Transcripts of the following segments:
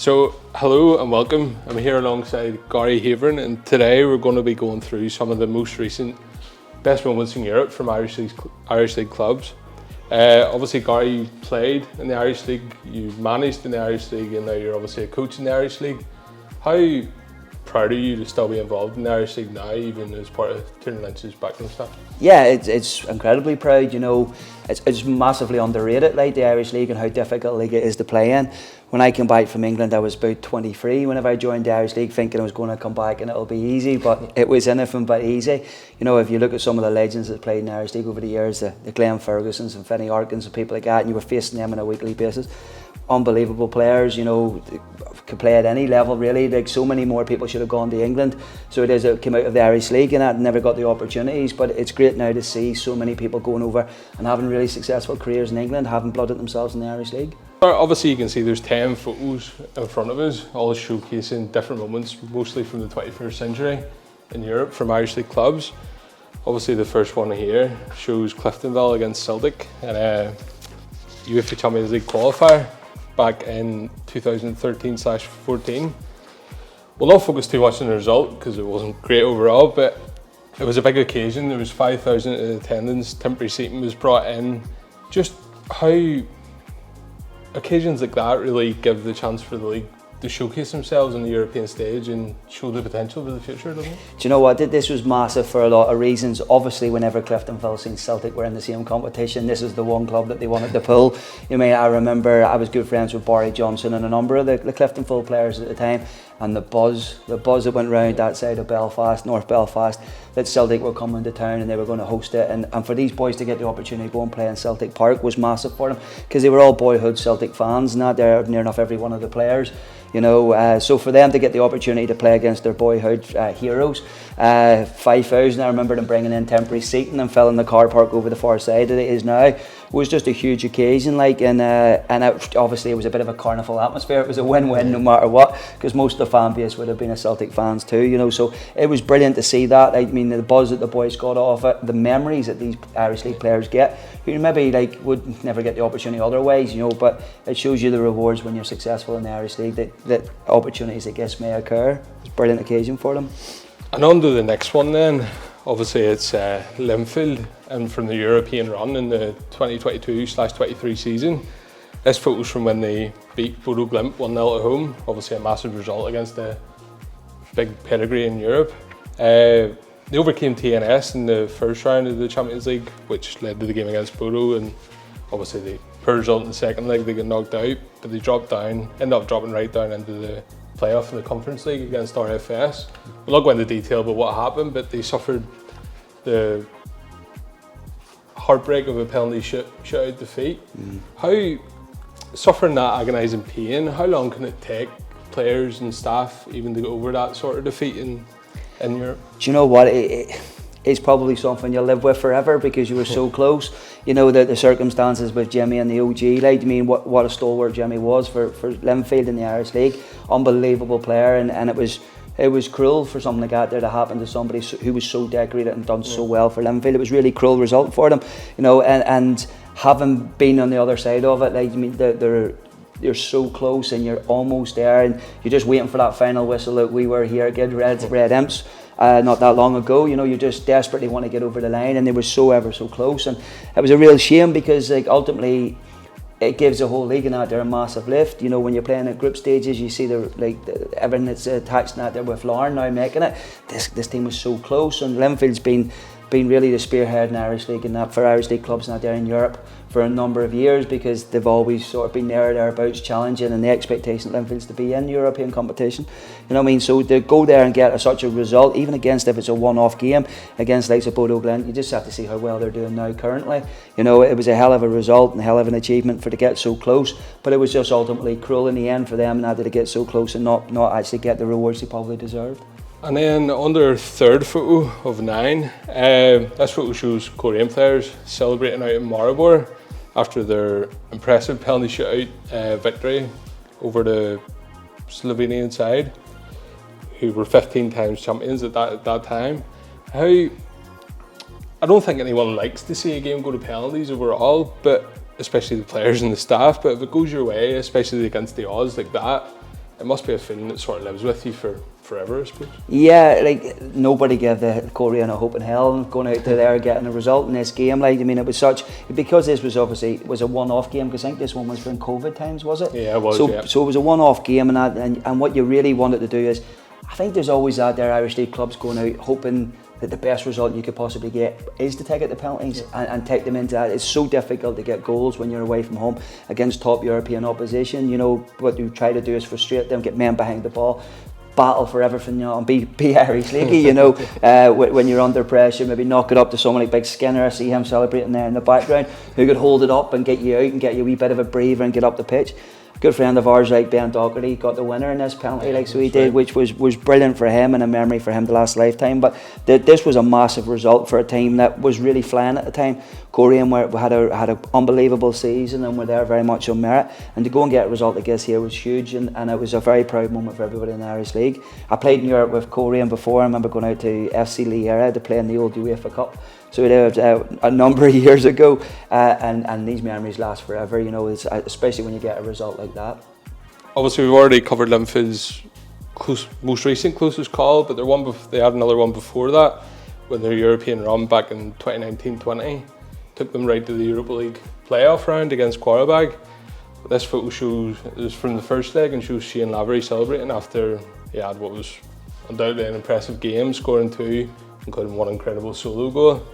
So, hello and welcome. I'm here alongside Gary Haveron, and today we're going to be going through some of the most recent best moments in Europe from Irish League clubs. Obviously, Gary, you played in the Irish League, you managed in the Irish League, and now you're obviously a coach in the Irish League. How proud are you to still be involved in the Irish League now, even as part of Tiernan Lynch's backroom staff? Yeah, it's incredibly proud. You know, it's massively underrated, like the Irish League, and how difficult a league it is to play in. When I came back from England, I was about 23 whenever I joined the Irish League, thinking I was going to come back and it'll be easy, but it was anything but easy. You know, if you look at some of the legends that played in the Irish League over the years, the Glenn Fergusons and Finney Arkins and people like that, and you were facing them on a weekly basis. Unbelievable players, you know, could play at any level really. Like, so many more people should have gone to England. So it came out of the Irish League and that never got the opportunities. But it's great now to see so many people going over and having really successful careers in England, having blooded themselves in the Irish League. Obviously, you can see there's 10 photos in front of us, all showcasing different moments, mostly from the 21st century in Europe from Irish League clubs. Obviously, the first one here shows Cliftonville against Celtic in a UEFA Champions League qualifier back in 2013/14. We'll not focus too much on the result because it wasn't great overall, but it was a big occasion. There was 5,000 in attendance, temporary seating was brought in. Just how occasions like that really give the chance for the league to showcase themselves on the European stage and show the potential for the future, doesn't it? Do you know what? This was massive for a lot of reasons. Obviously, whenever Cliftonville and Celtic were in the same competition, this is the one club that they wanted to pull. You know, I remember I was good friends with Barry Johnson and a number of the Cliftonville players at the time, and the buzz that went round that side of Belfast, North Belfast, that Celtic were coming to town and they were going to host it, and for these boys to get the opportunity to go and play in Celtic Park was massive for them, because they were all boyhood Celtic fans, and that they're near enough every one of the players. You know, so for them to get the opportunity to play against their boyhood heroes, 5,000, I remember them bringing in temporary seating and filling the car park over the far side that it is now, was just a huge occasion. Like, and obviously it was a bit of a carnival atmosphere. It was a win-win no matter what, because most of the fan base would have been a Celtic fans too. You know, so it was brilliant to see that. I mean, the buzz that the boys got off it, the memories that these Irish League players get, who maybe like would never get the opportunity otherwise. You know, but it shows you the rewards when you're successful in the Irish League, that opportunities I guess may occur. It's a brilliant occasion for them. And on to the next one then. Obviously it's Linfield, and from the European run in the 2022/23 season. This photo's from when they beat Bodo Glimt 1-0 at home. Obviously a massive result against a big pedigree in Europe. They overcame TNS in the first round of the Champions League, which led to the game against Bodo, and obviously the poor result in the second leg, they got knocked out, but they ended up dropping right down into the playoff in the Conference League against RFS. We'll not go into detail about what happened, but they suffered the heartbreak of a penalty shootout defeat. How, suffering that agonising pain, how long can it take players and staff even to go over that sort of defeat in Europe? Do you know what? It's probably something you'll live with forever, because you were so close. You know, the circumstances with Jimmy and the OG, like, I mean, what a stalwart Jimmy was for Linfield in the Irish League. Unbelievable player, and it was cruel for something like that there to happen to somebody who was so decorated and done so well for Linfield. It was really cruel result for them, you know, and having been on the other side of it, like, I mean, you're so close and you're almost there, and you're just waiting for that final whistle that we were here at Red Imps not that long ago. You know, you just desperately want to get over the line, and they were so ever so close, and it was a real shame, because like ultimately it gives the whole league and that there a massive lift. You know, when you're playing at group stages, you see everything that's attached to that there with Larne now making it. This team was so close, and Linfield's been really the spearhead in Irish League and that for Irish League clubs now there in Europe for a number of years, because they've always sort of been thereabouts challenging, and the expectation of Linfield's to be in European competition. You know what I mean? So to go there and get such a result, even against, if it's a one-off game against like Bodo Glimt, you just have to see how well they're doing now currently. You know, it was a hell of a result and a hell of an achievement for to get so close, but it was just ultimately cruel in the end for them now to get so close and not actually get the rewards they probably deserved. And then on their third photo of 9, this photo shows Coleraine players celebrating out in Maribor after their impressive penalty shootout victory over the Slovenian side, who were 15 times champions at that time. I don't think anyone likes to see a game go to penalties overall, but especially the players and the staff, but if it goes your way, especially against the odds like that, it must be a feeling that sort of lives with you for forever, I suppose. Yeah, like nobody gave the Coleraine a hope in hell going out to there getting a result in this game. Like, I mean, it was such, because this was obviously a one-off game, because I think this one was during COVID times, was it? Yeah, it was. So, yeah. so it was a one-off game, and what you really wanted to do is, I think there's always that there Irish League clubs going out hoping that the best result you could possibly get is to take out the penalties and take them into that. It's so difficult to get goals when you're away from home against top European opposition. You know, what you try to do is frustrate them, get men behind the ball, battle for everything, you know, and be Irish Leaguey, you know, when you're under pressure, maybe knock it up to someone like Big Skinner. I see him celebrating there in the background, who could hold it up and get you out and get you a wee bit of a breather and get up the pitch. Good friend of ours, like Ben Docherty, got the winner in this penalty, like so he did, which was brilliant for him and a memory for him to last lifetime. But this was a massive result for a team that was really flying at the time. Coleraine had an unbelievable season and were there very much on merit. And to go and get a result like this here was huge, and it was a very proud moment for everybody in the Irish League. I played in Europe with Coleraine before. I remember going out to FC Liège to play in the old UEFA Cup. So it was a number of years ago, and these memories last forever, you know, especially when you get a result like that. Obviously, we've already covered Linfield's most recent closest call, but they had another one before that, when their European run back in 2019-20 took them right to the Europa League playoff round against Quarabag. This photo shows it was from the first leg and shows Shane Lavery celebrating after he had what was undoubtedly an impressive game, scoring 2, including one incredible solo goal.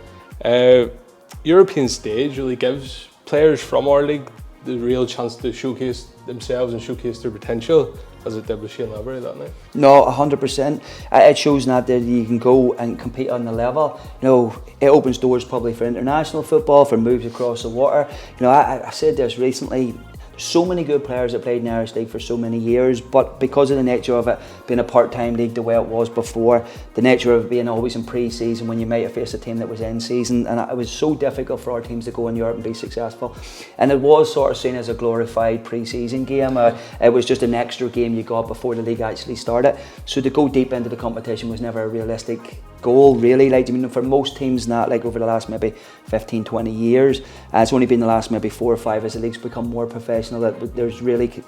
European stage really gives players from our league the real chance to showcase themselves and showcase their potential, as it did with Shane Lavery that night. No, 100%. It shows that you can go and compete on the level. You know, it opens doors probably for international football, for moves across the water. You know, I said this recently. So many good players that played in the Irish League for so many years, but because of the nature of it being a part-time league the way it was before, the nature of it being always in pre-season when you might have faced a team that was in season, and it was so difficult for our teams to go in Europe and be successful. And it was sort of seen as a glorified pre-season game. It was just an extra game you got before the league actually started. So to go deep into the competition was never a realistic goal, really. Like, I mean, for most teams now, like over the last maybe 15-20 years, it's only been the last maybe 4 or 5 as the league's become more professional that there's really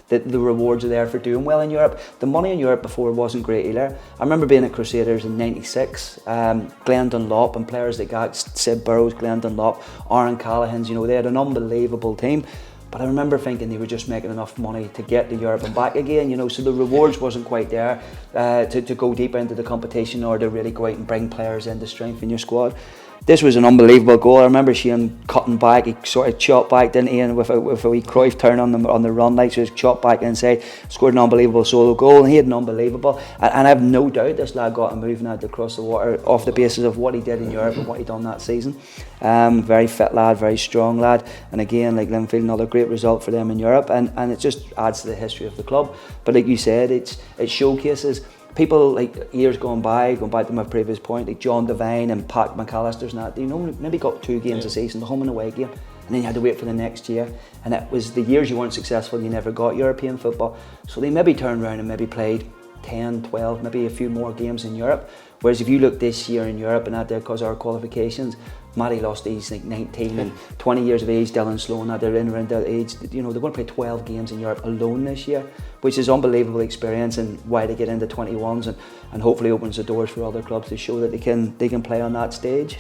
the rewards are there for doing well in Europe. The money in Europe before wasn't great either. I remember being at Crusaders in '96, Glenn Dunlop and players like that, Sid Burrows, Glenn Dunlop, Aaron Callaghan's, you know, they had an unbelievable team. But I remember thinking they were just making enough money to get to Europe and back again, you know, so the rewards wasn't quite there to go deeper into the competition or to really go out and bring players in to strengthen your squad. This was an unbelievable goal. I remember Shane cutting back, he sort of chopped back, didn't he, and with a wee Cruyff turn on the run, like, so he chopped back inside, scored an unbelievable solo goal, and he had an unbelievable, and I have no doubt this lad got a move now to cross the water off the basis of what he did in Europe and what he done that season. Very fit lad, very strong lad, and again, like Linfield, another great result for them in Europe, and it just adds to the history of the club. But like you said, it showcases people like years gone back to my previous point, like John Devine and Pat McAllister's and that, you know, maybe got 2 games a season, the home and away game, and then you had to wait for the next year, and it was the years you weren't successful and you never got European football, so they maybe turned around and maybe played 10, 12, maybe a few more games in Europe. Whereas if you look this year in Europe and out there, because our qualifications, Matty lost these like 19 and 20 years of age, Dylan Sloan, now they're in around that age, you know, they're going to play 12 games in Europe alone this year, which is unbelievable experience, and why they get into 21s and hopefully opens the doors for other clubs to show that they can play on that stage.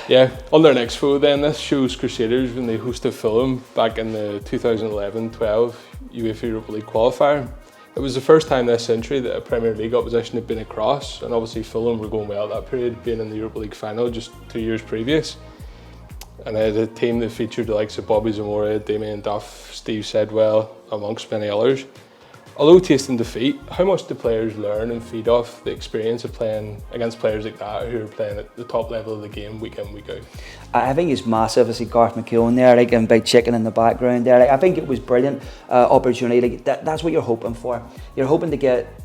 Yeah, on their next photo then, this shows Crusaders when they hosted Fulham back in the 2011-12 UEFA Europa League qualifier. It was the first time this century that a Premier League opposition had been across, and obviously Fulham were going well that period, being in the Europa League final just 2 years previous. And they had a team that featured the likes of Bobby Zamora, Damien Duff, Steve Sedwell, amongst many others. Although tasting defeat, how much do players learn and feed off the experience of playing against players like that who are playing at the top level of the game week in, week out? I think it's massive. I see Garth McKeown there, like, and Big Chicken in the background there. Like, I think it was brilliant opportunity. Like, that's what you're hoping for. You're hoping to get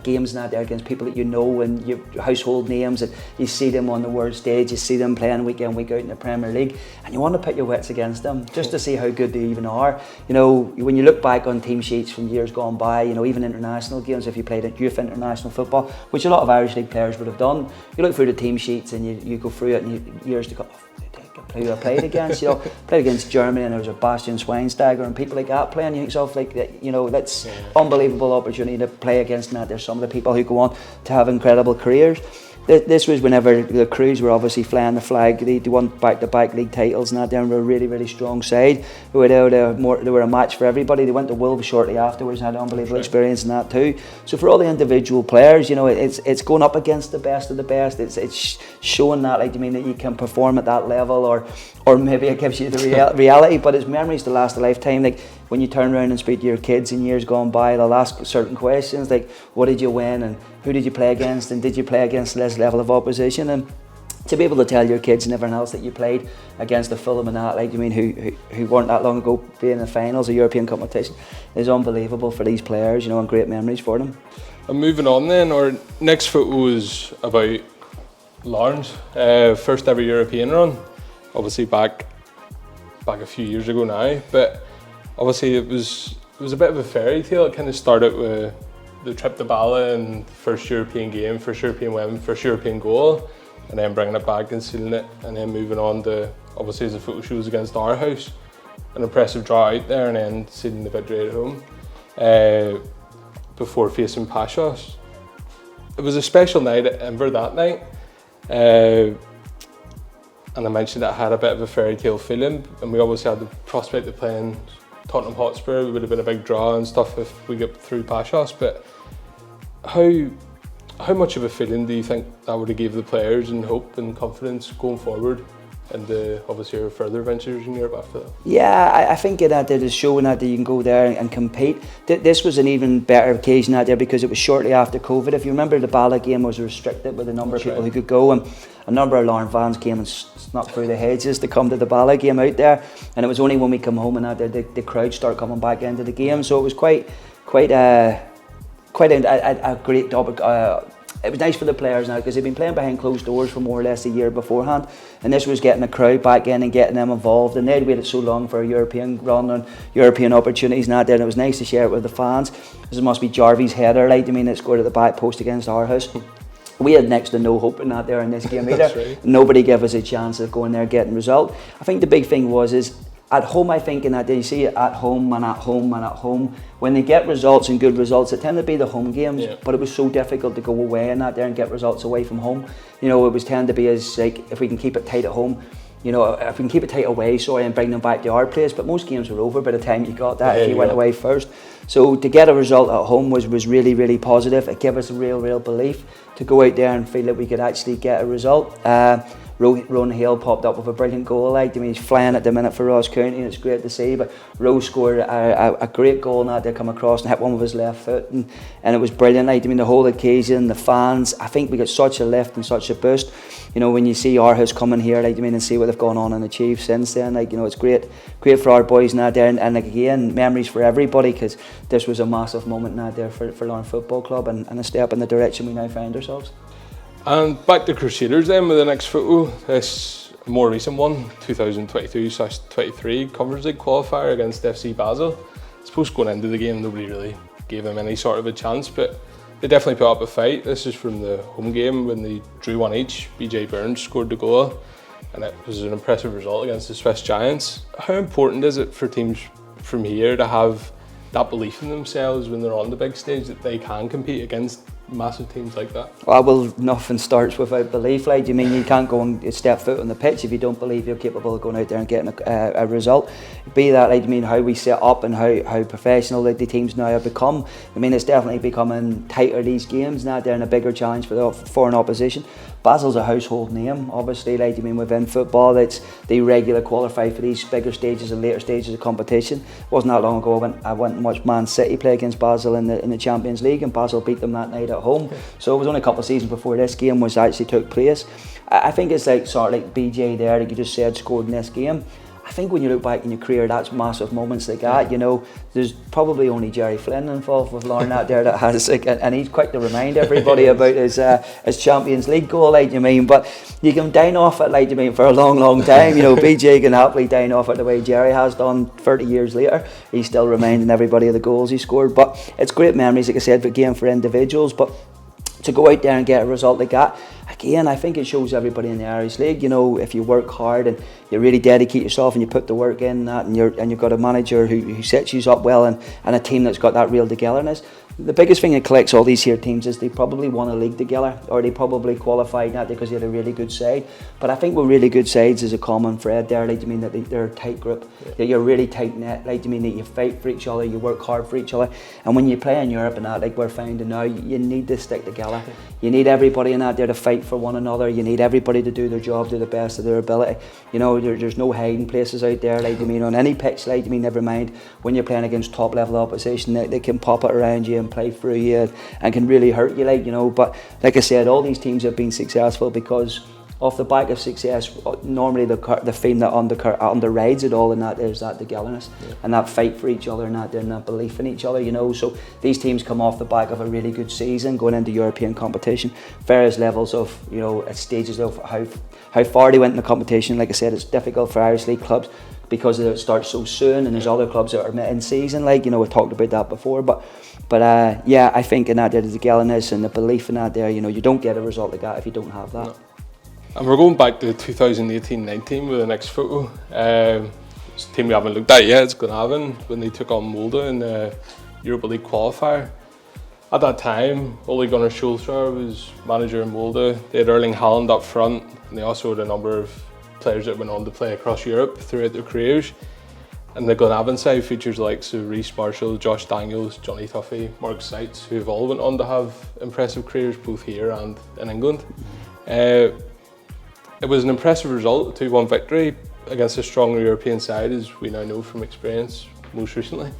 games now there against people that you know and your household names, and you see them on the world stage, you see them playing week in, week out in the Premier League, and you want to put your wits against them just to see how good they even are. You know, when you look back on team sheets from years gone by, you know, even international games, if you played at youth international football, which a lot of Irish League players would have done, you look through the team sheets and you go through it and years to go, who I played against. You know, played against Germany, and there was a Bastian Schweinsteiger and people like that playing. You think yourself like that, you know, that's unbelievable opportunity to play against. And that there's some of the people who go on to have incredible careers. This was whenever the Crews were obviously flying the flag. They won back-to-back league titles, and that they were a really, really strong side. They were a match for everybody. They went to Wolves shortly afterwards and had an unbelievable experience in that too. So for all the individual players, you know, it's going up against the best of the best. It's showing that, like, I mean, that you can perform at that level, or maybe it gives you the reality. But it's memories to last a lifetime. Like when you turn around and speak to your kids in years gone by, they'll ask certain questions like, "What did you win?" and "Who did you play against?" and "Did you play against this level of opposition?" And to be able to tell your kids and everyone else that you played against the Fulham and that, like, I mean, who weren't that long ago being in the finals of European competition, is unbelievable for these players, you know, and great memories for them. And moving on then, our next photo is about Larne's first ever European run. Obviously back a few years ago now, but obviously it was a bit of a fairy tale. It kind of started with the trip to Basel and first European game, first European win, first European goal, and then bringing it back and sealing it, and then moving on to, obviously as the photo shows, against our house, an impressive draw out there, and then sealing the victory at home before facing Pashos. It was a special night at Inver that night, and I mentioned that I had a bit of a fairy tale feeling, and we obviously had the prospect of playing Tottenham Hotspur. It would have been a big draw and stuff if we get through Pashos, but how much of a feeling do you think that would have gave the players and hope and confidence going forward and obviously our further ventures in Europe after that? Yeah, I think that it is showing that you can go there and compete. This was an even better occasion out there because it was shortly after COVID. If you remember, the Basel game was restricted with the number of people who could go, and a number of Larne fans came and snuck through the hedges to come to the Basel game out there, and it was only when we come home and out there the crowd started coming back into the game. So it was quite a great topic. It was nice for the players now because they've been playing behind closed doors for more or less a year beforehand, and this was getting the crowd back in and getting them involved, and they'd waited so long for a European run and European opportunities and that, and it was nice to share it with the fans. This must be Jarvie's header, like, I mean, it scored at the back post against our house. We had next to no hope in that there in this game either. Right. Nobody gave us a chance of going there getting a result. I think the big thing is at home, I think, in that day, you see it at home and at home and at home. When they get results and good results, it tend to be the home games, but it was so difficult to go away and that there and get results away from home. You know, it was tend to be as like, if we can keep it tight at home, you know, if we can keep it tight away, and bring them back to our place. But most games were over by the time you got that, if you went away first. So to get a result at home was really, really positive. It gave us a real belief to go out there and feel that we could actually get a result. Rowan Hale popped up with a brilliant goal. Like, I mean, he's flying at the minute for Ross County, and it's great to see. But Rose scored a great goal, and that they come across and hit one with his left foot, and it was brilliant. Like, I mean, the whole occasion, the fans, I think we got such a lift and such a boost. You know, when you see our house coming here, like, I mean, and see what they've gone on and achieved since then. Like, you know, it's great for our boys and that there, and like again, memories for everybody, because this was a massive moment and that there for Larne Football Club, and a step in the direction we now find ourselves. And back to Crusaders then with the next photo. This more recent one, 2022/23 Conference League qualifier against FC Basel. I suppose going into the game nobody really gave them any sort of a chance, but they definitely put up a fight. This is from the home game when they drew 1 each. BJ Burns scored the goal, and it was an impressive result against the Swiss Giants. How important is it for teams from here to have that belief in themselves when they're on the big stage, that they can compete against massive teams like that? Well, nothing starts without belief. Like, you mean, you can't go and step foot on the pitch if you don't believe you're capable of going out there and getting a result. Be that, like, I mean, how we set up and how professional like the teams now have become. I mean, it's definitely becoming tighter these games now. They're in a bigger challenge for an opposition. Basel's a household name, obviously. Like, I mean, within football, they regularly qualify for these bigger stages and later stages of competition. It wasn't that long ago I went and watched Man City play against Basel in the Champions League, and Basel beat them that night at home. So it was only a couple of seasons before this game was actually took place. I think it's like sort of like BJ there, like you just said, scored in this game. I think when you look back in your career, that's massive moments like that. You know, there's probably only Jerry Flynn involved with Larne out there that has, like, and he's quick to remind everybody about his Champions League goal, like, you mean. But you can dine off it, like, you mean, for a long time. You know, BJ can happily dine off it the way Jerry has done 30 years later. He's still reminding everybody of the goals he scored. But it's great memories, like I said, for individuals. But to go out there and get a result like that, again, I think it shows everybody in the Irish League, you know, if you work hard and you really dedicate yourself and you put the work in that, and you've got a manager who sets you up well, and a team that's got that real togetherness. The biggest thing that collects all these here teams is they probably won a league together, or they probably qualified that because they had a really good side. But I think with really good sides is a common thread there, like, you mean that they're a tight group, that you're really tight knit, like, you mean that you fight for each other, you work hard for each other. And when you play in Europe and that, like we're finding now, you need to stick together. You need everybody in that there to fight for one another. You need everybody to do their job to the best of their ability. You know, there's no hiding places out there, like, you mean, on any pitch, like, you mean, never mind when you're playing against top level opposition, they can pop it around you and play through you and can really hurt you, like, you know. But like I said, all these teams have been successful because off the back of success, normally the theme that underrides it all, and that is that togetherness and that fight for each other, and that belief in each other, you know. So these teams come off the back of a really good season going into European competition, various levels of, you know, stages of how far they went in the competition. Like I said, it's difficult for Irish League clubs because it starts so soon, and there's other clubs that are in season, like, you know, we talked about that before. But yeah, I think in that there, the togetherness and the belief in that there, you know, you don't get a result like that if you don't have that. No. And we're going back to 2018-19 with the next photo. It's a team we haven't looked at yet. It's Glenavon when they took on Molde in the Europa League qualifier. At that time, Ole Gunnar Solskjaer was manager in Molde. They had Erling Haaland up front, and they also had a number of players that went on to play across Europe throughout their careers. And the Glenavon side features like Rhys Marshall, Josh Daniels, Johnny Tuffy, Mark Seitz, who have all went on to have impressive careers both here and in England. It was an impressive result, a 2-1 victory against a stronger European side, as we now know from experience most recently.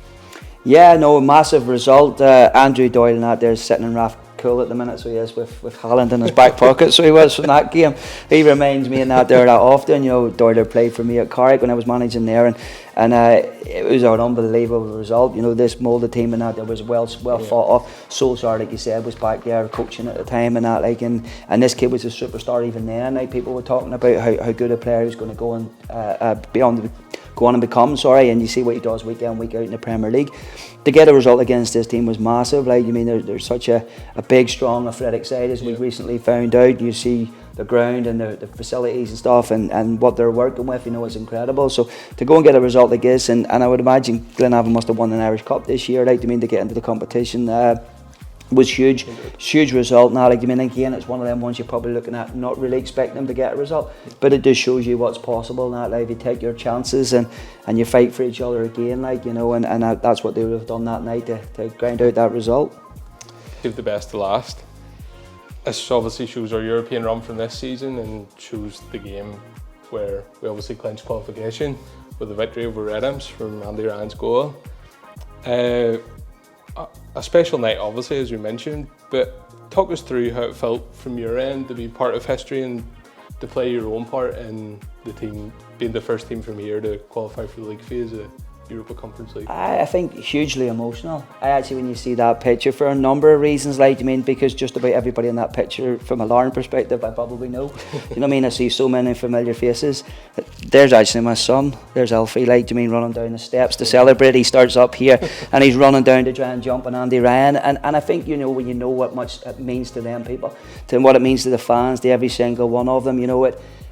Yeah, no, a massive result. Andrew Doyle and that there's sitting in Rath Cool at the minute, so he is with Haaland in his back pocket, so he was from that game. He reminds me in that there that often, you know. Doyle played for me at Carrick when I was managing there, and it was an unbelievable result. You know, this Molde team and that there was well fought off. Solskjaer, like you said, was back there coaching at the time and that, like, and this kid was a superstar even then. Like, people were talking about how good a player he was going to go and go on and become, and you see what he does week in, week out in the Premier League. To get a result against this team was massive. Like, you mean, there's such a big, strong, athletic side, as we've recently found out. You see the ground and the facilities and stuff, and what they're working with, you know, it's incredible. So to go and get a result like this, and I would imagine Glenavon must have won an Irish Cup this year, like, you mean, to get into the competition, was huge result. Now, like, you mean, again, it's one of them ones you're probably looking at not really expecting them to get a result, but it just shows you what's possible now. Like, if you take your chances and you fight for each other again, like, you know, and that's what they would have done that night to grind out that result. Give the best to last. This obviously shows our European run from this season, and shows the game where we obviously clinched qualification with a victory over Red Imps from Andy Ryan's goal. A special night, obviously, as we mentioned, but talk us through how it felt from your end to be part of history and to play your own part in the team, being the first team from here to qualify for the league phase of Europa Conference League. I think hugely emotional. When you see that picture, for a number of reasons, like, I mean, because just about everybody in that picture, from a Larne perspective, I probably know. You know what I mean? I see so many familiar faces. There's actually my son. There's Alfie, like, I mean, running down the steps to celebrate. He starts up here and he's running down to try and jump on Andy Ryan. And I think, you know, when you know what much it means to them people, to what it means to the fans, to every single one of them, you know,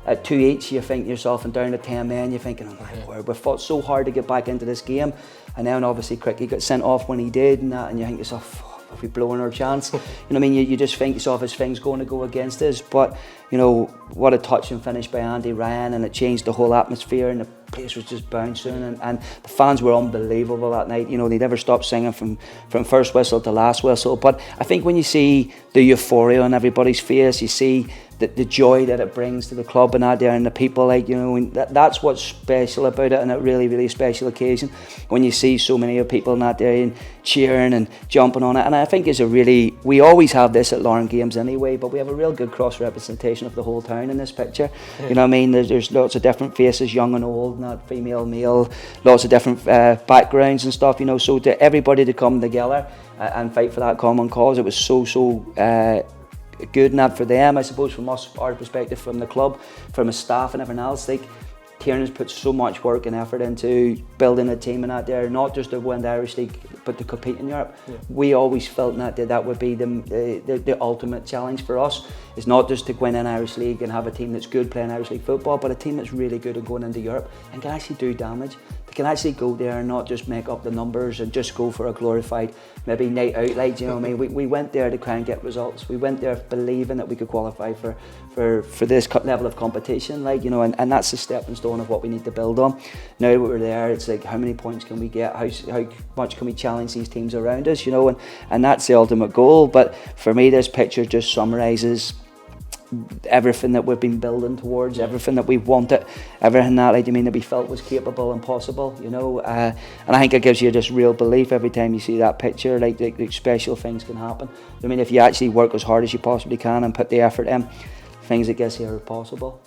at 2 each, you think yourself, and down to 10 men, you're thinking, oh my word, we fought so hard to get back into this game, and then obviously Cricky got sent off when he did, and you think to yourself, have we blown our chance? You know what I mean? You just think yourself, is things going to go against us? But, you know, what a touching finish by Andy Ryan, and it changed the whole atmosphere, and the place was just bouncing, and the fans were unbelievable that night. You know, they never stopped singing from first whistle to last whistle. But I think when you see the euphoria on everybody's face, you see the joy that it brings to the club and out there and the people, like, you know, and that's what's special about it, and a really, really special occasion when you see so many of people out there and cheering and jumping on it. And I think we always have this at Larne games anyway, but we have a real good cross representation of the whole town in this picture. You know what I mean? There's lots of different faces, young and old, not female, male, lots of different backgrounds and stuff, you know. So to everybody to come together and fight for that common cause, it was so good, and that for them, I suppose, from us, our perspective, from the club, from the staff and everything else, like, Kieran's put so much work and effort into building a team in that there, not just to win the Irish League, but to compete in Europe. Yeah. We always felt that would be the ultimate challenge for us. It's not just to win an Irish League and have a team that's good playing Irish League football, but a team that's really good at going into Europe and can actually do damage. They can actually go there and not just make up the numbers and just go for a glorified maybe night out, like, you know what I mean? We went there to try and get results. We went there believing that we could qualify for this level of competition, like, you know, and that's the stepping stone of what we need to build on. Now that we're there, it's like, how many points can we get? How much can we challenge these teams around us, you know? And that's the ultimate goal. But for me, this picture just summarises everything that we've been building towards, everything that we wanted, everything that, like, I mean, that we felt was capable and possible, you know. And I think it gives you just real belief every time you see that picture, like special things can happen. I mean, if you actually work as hard as you possibly can and put the effort in, things that get here are possible.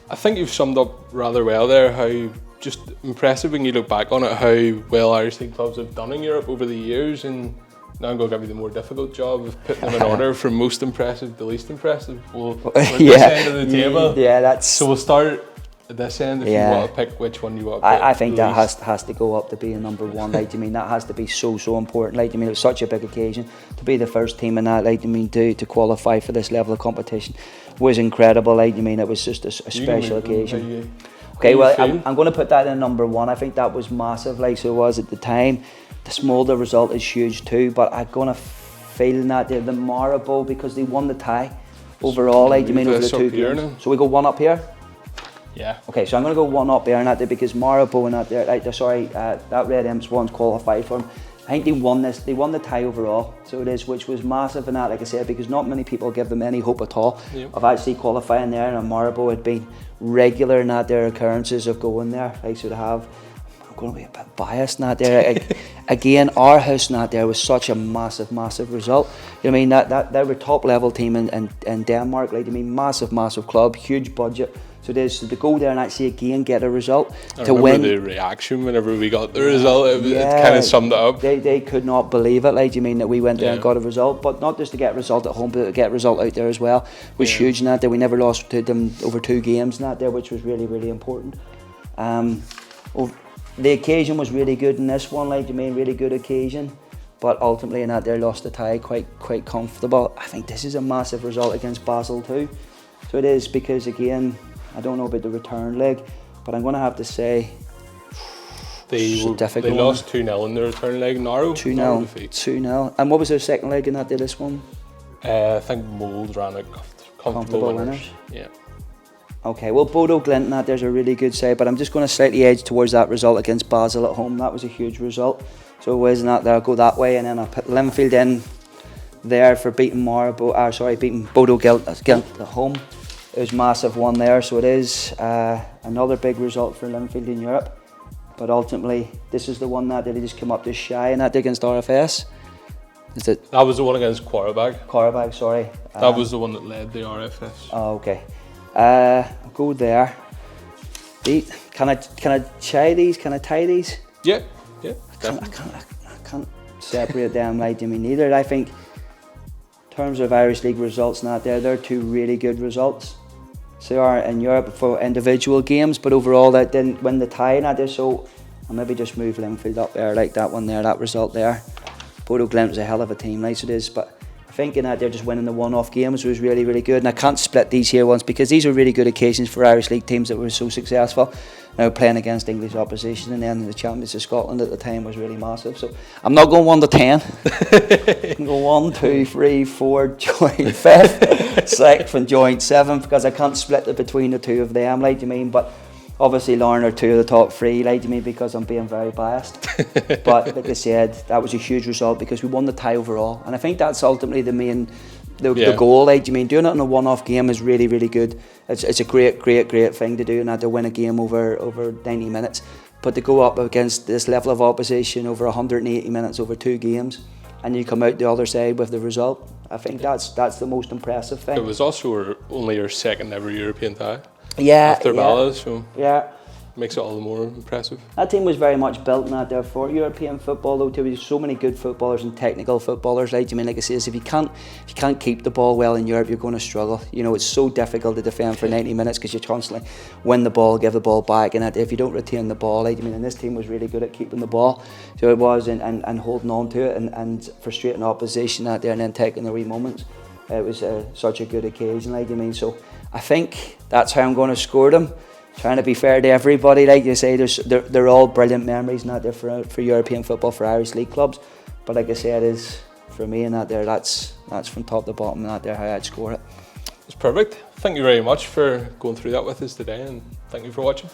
I think you've summed up rather well there how just impressive when you look back on it, how well Irish League clubs have done in Europe over the years, and now I'm going to give you the more difficult job of putting them in order from most impressive to least impressive. We're at this end of the table. Yeah, that's... So we'll start at this end if you want to pick which one you want to pick. I think that has to go up to be a number one. Like, I mean, that has to be so important. Like, I mean, it was such a big occasion to be the first team in that. Like, I mean, to qualify for this level of competition was incredible. Like, I mean, it was just a special occasion. Okay, well, I'm going to put that in number one. I think that was massive. Like, so it was at the time. The Molde result is huge too, but I'm going to feel that the Maribor, because they won the tie overall, like, you mean, over the 2 games. So we go one up here? Yeah. Okay, so I'm going to go one up there and that there, because Maribor and that there, that Red Imps one's qualified for them. I think they won the tie overall, so it is, which was massive in that, like I said, because not many people give them any hope at all of actually qualifying there, and Maribor had been regular in that their occurrences of going there, like, so to have. Going to be a bit biased not there. Again, our house not there was such a massive result. You know what I mean, that they were top level team in Denmark, like, I mean, massive club, huge budget. So to go there and actually again get a result, to win. The reaction whenever we got the result, it kind of summed it up. They could not believe it, like, you mean, that we went there and got a result, but not just to get a result at home, but to get a result out there as well was huge in that there. We never lost to them over 2 games in that there, which was really important. The occasion was really good in this one, like, you mean, really good occasion, but ultimately in that they lost the tie quite comfortable. I think this is a massive result against Basel too. So it is, because again, I don't know about the return leg, but I'm going to have to say they lost 2-0 in the return leg. Narrow 2-0. And what was their second leg in that day, this one? I think Molde ran it comfortable winners. Yeah. Okay, well, Bodo Glimt, there's a really good side, but I'm just going to slightly edge towards that result against Basel at home. That was a huge result. So it was not there, I'll go that way, and then I'll put Linfield in there for beating beating Bodo Glimt at home. It was massive one there, so it is another big result for Linfield in Europe. But ultimately, this is the one that they just came up just shy in that against RFS. That was the one against Qarabag. Sorry. That was the one that led the RFS. Oh, okay. I'll go there. Can I tie these? Can I tie these? Yeah. I can't separate them, like, I mean, either. I think in terms of Irish League results, they're 2 really good results. So they are in Europe for individual games, but overall that didn't win the tie in there. So I'll maybe just move Linfield up there, like that one there, that result there. Bodo Glimt is a hell of a team, like, so it is, but thinking that they're just winning the one-off games was really good, and I can't split these here ones because these are really good occasions for Irish League teams that were so successful. Now playing against English opposition, and then the champions of Scotland at the time was really massive. So I'm not going 1 to 10. I can go 1, 2, 3, 4, joint 5th, 6th, and joint 7th, because I can't split it between the 2 of them, like, you mean. But obviously Larne are 2 of the top 3, like, you mean, because I'm being very biased. But like I said, that was a huge result because we won the tie overall, and I think that's ultimately the main, the goal. Like, you mean, doing it in a one-off game is really good. It's a great thing to do, and to win a game over 90 minutes. But to go up against this level of opposition over 180 minutes over 2 games, and you come out the other side with the result, I think that's the most impressive thing. It was also only your second ever European tie. Yeah. After Bala, so. Yeah. makes it all the more impressive. That team was very much built in that there for European football, though. There was so many good footballers and technical footballers. Like, I mean, like I say, if you can't keep the ball well in Europe, you're going to struggle. You know, it's so difficult to defend for 90 minutes because you constantly win the ball, give the ball back, and if you don't retain the ball, like, I mean, and this team was really good at keeping the ball, so it was, and holding on to it and frustrating opposition out there, and then taking the wee moments. It was such a good occasion, like, I mean, so I think that's how I'm going to score them. Trying to be fair to everybody, like you say, they're all brilliant memories, not there for European football, for Irish League clubs. But like I say, it is for me, and that's from top to bottom, not there how I'd score it. It's perfect. Thank you very much for going through that with us today, and thank you for watching.